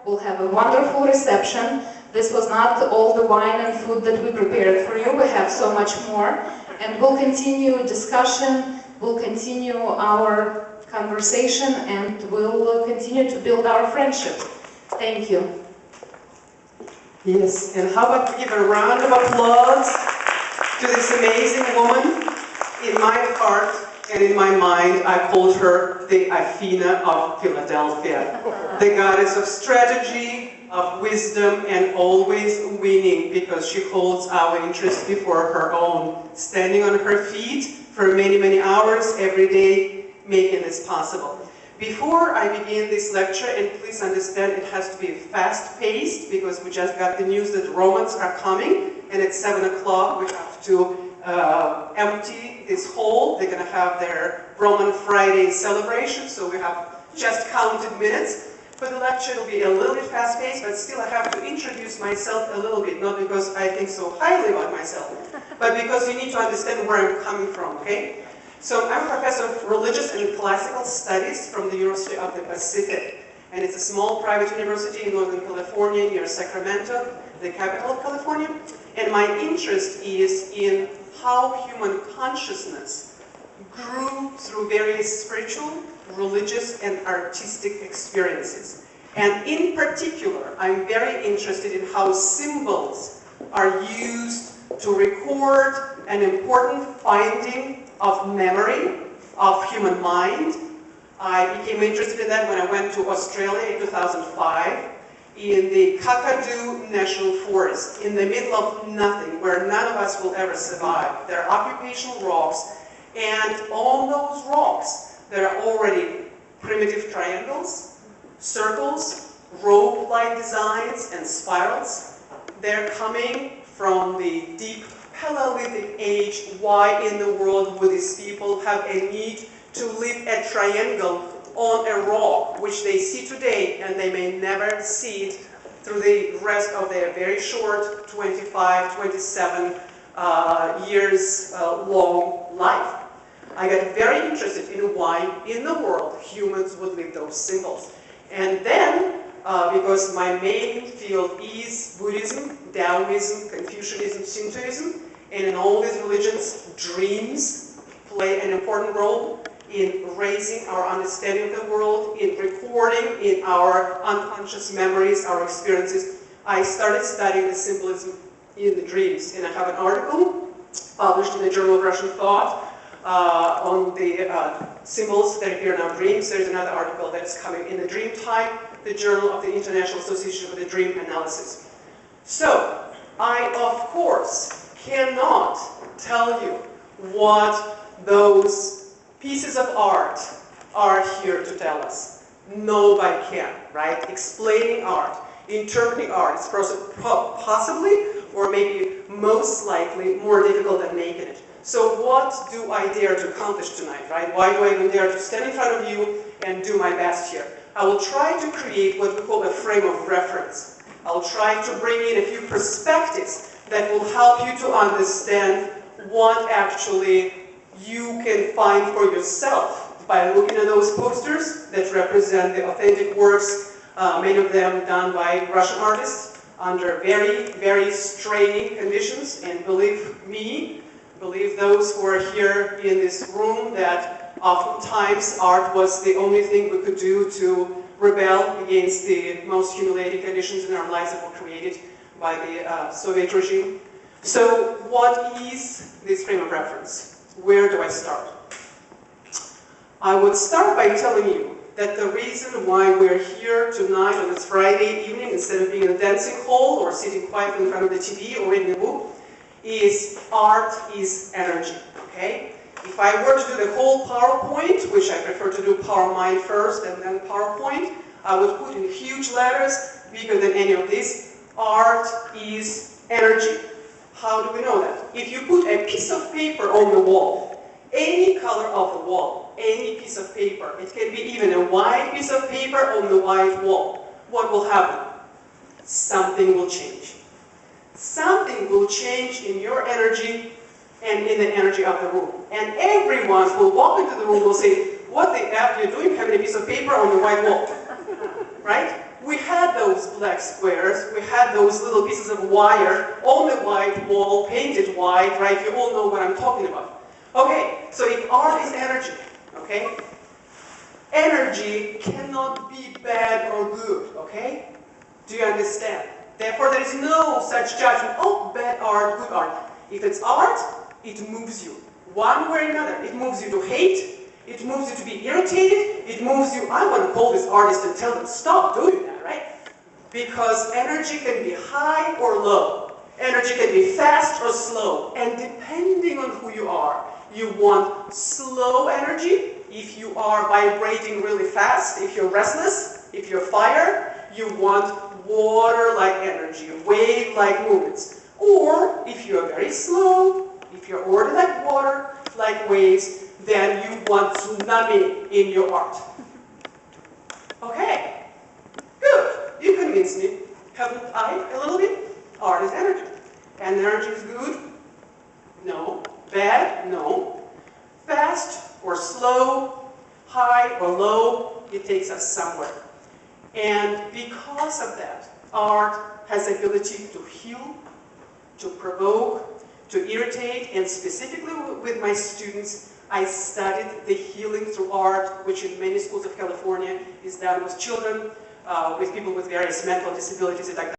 we'll have a wonderful reception. This was not all the wine and food that we prepared for you. We have so much more. And we'll continue discussion, we'll continue our conversation, and we'll continue to build our friendship. Thank you. Yes, and how about we give a round of applause to this amazing woman. In my heart and in my mind, I called her the Athena of Philadelphia, the goddess of strategy, of wisdom, and always winning, because she holds our interests before her own, standing on her feet for many, many hours every day, making this possible. Before I begin this lecture, and please understand it has to be fast-paced, because we just got the news that Romans are coming, and at 7 o'clock we have to empty this hall. They're going to have their Roman Friday celebration, so we have just counted minutes. For the lecture, it'll be a little bit fast-paced, but still I have to introduce myself a little bit, not because I think so highly about myself, but because you need to understand where I'm coming from, okay? So I'm a professor of religious and classical studies from the University of the Pacific, and it's a small private university in Northern California near Sacramento, the capital of California, and my interest is in how human consciousness grew through various spiritual, religious, and artistic experiences. And in particular, I'm very interested in how symbols are used to record an important finding of memory, of human mind. I became interested in that when I went to Australia in 2005, in the Kakadu National Forest, in the middle of nothing, where none of us will ever survive. There are occupational rocks, and on those rocks, there are already primitive triangles, circles, rope-like designs, and spirals. They're coming from the deep Paleolithic age. Why in the world would these people have a need to leave a triangle on a rock, which they see today, and they may never see it through the rest of their very short 25, 27 years long life? I got very interested in why in the world humans would leave those symbols. And then, because my main field is Buddhism, Taoism, Confucianism, Shintoism, and in all these religions, dreams play an important role in raising our understanding of the world, in recording in our unconscious memories, our experiences. I started studying the symbolism in the dreams, and I have an article published in the Journal of Russian Thought on the symbols that appear in our dreams. There's another article that's coming in the Dream Time, the Journal of the International Association for the Dream Analysis. So, I, of course, cannot tell you what those pieces of art are here to tell us. Nobody can, right? Explaining art, interpreting art is possibly, or maybe most likely, more difficult than making it. So what do I dare to accomplish tonight, right? Why do I even dare to stand in front of you and do my best here? I will try to create what we call a frame of reference. I'll try to bring in a few perspectives that will help you to understand what actually you can find for yourself by looking at those posters that represent the authentic works, many of them done by Russian artists under very, very straining conditions. And believe me, believe those who are here in this room, that oftentimes art was the only thing we could do to rebel against the most humiliating conditions in our lives that were created by the Soviet regime. So what is this frame of reference? Where do I start? I would start by telling you that the reason why we're here tonight on this Friday evening, instead of being in a dancing hall or sitting quietly in front of the TV or reading a book, is art is energy, okay? If I were to do the whole PowerPoint, which I prefer to do PowerMind first and then PowerPoint, I would put in huge letters, bigger than any of these, art is energy. How do we know that? If you put a piece of paper on the wall, any color of the wall, any piece of paper, it can be even a white piece of paper on the white wall, what will happen? Something will change. Something will change in your energy and in the energy of the room. And everyone who will walk into the room will say, what the F are you doing having a piece of paper on the white wall? Right? We had those duplex squares. We had those little pieces of wire on the white wall, painted white, right? You all know what I'm talking about. Okay, so if art is energy, okay? Energy cannot be bad or good, okay? Do you understand? Therefore, there is no such judgment, oh, bad art, good art. If it's art, it moves you. One way or another. It moves you to hate, it moves you to be irritated, it moves you, I want to call this artist and tell them, stop doing that, right? Because energy can be high or low. Energy can be fast or slow. And depending on who you are, you want slow energy. If you are vibrating really fast, if you're restless, if you're fire, you want water-like energy, wave-like movements. Or if you're very slow, if you're already like water, like waves, then you want tsunami in your art. Okay, good. You convinced me. Haven't I a little bit? Art is energy. And energy is good? No. Bad? No. Fast or slow, high or low, it takes us somewhere. And because of that, art has the ability to heal, to provoke, to irritate, and specifically with my students, I studied the healing through art, which in many schools of California is done with children, with people with various mental disabilities, and like that.